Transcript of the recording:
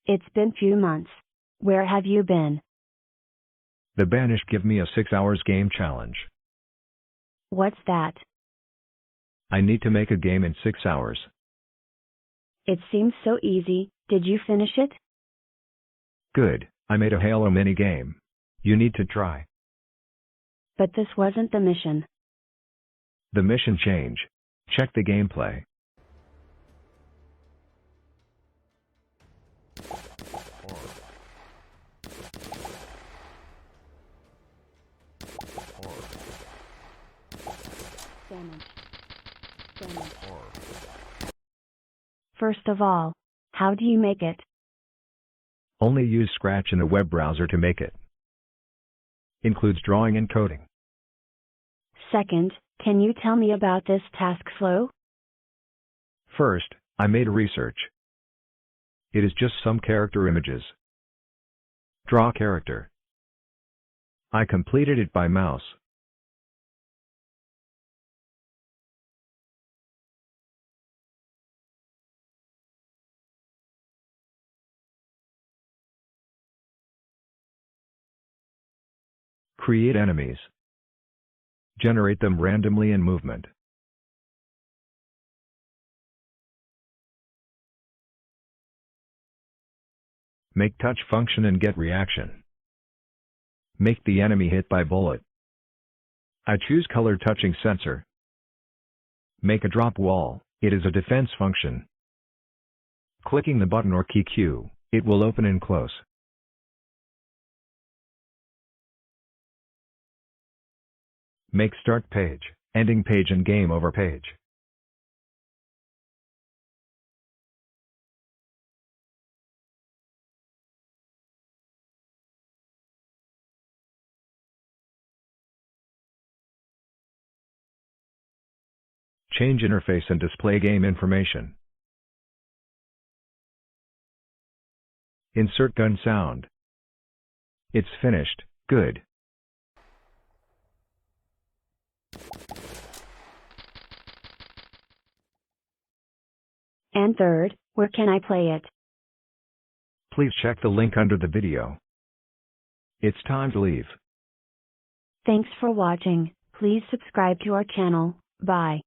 It's been few months. Where have you been? The Banished give me a 6 hours game challenge. What's that? I need to make a game in 6 hours. It seems so easy. Did you finish it? Good, I made a Halo mini game. You need to try. But this wasn't the mission. The mission change. Check the gameplay. First of all, how do you make it? Only use Scratch in a web browser to make it. Includes drawing and coding. Second, can you tell me about this task flow? First, I made research. It is just some character images. Draw character. I completed it by mouse. Create enemies. Generate them randomly in movement. Make touch function and get reaction. Make the enemy hit by bullet. I choose color touching sensor. Make a drop wall, it is a defense function. Clicking the button or key Q, it will open and close. Make start page, ending page and game over page. Change interface and display game information. Insert gun sound. It's finished, good. And third, where can I play it? Please check the link under the video. It's time to leave. Thanks for watching. Please subscribe to our channel. Bye.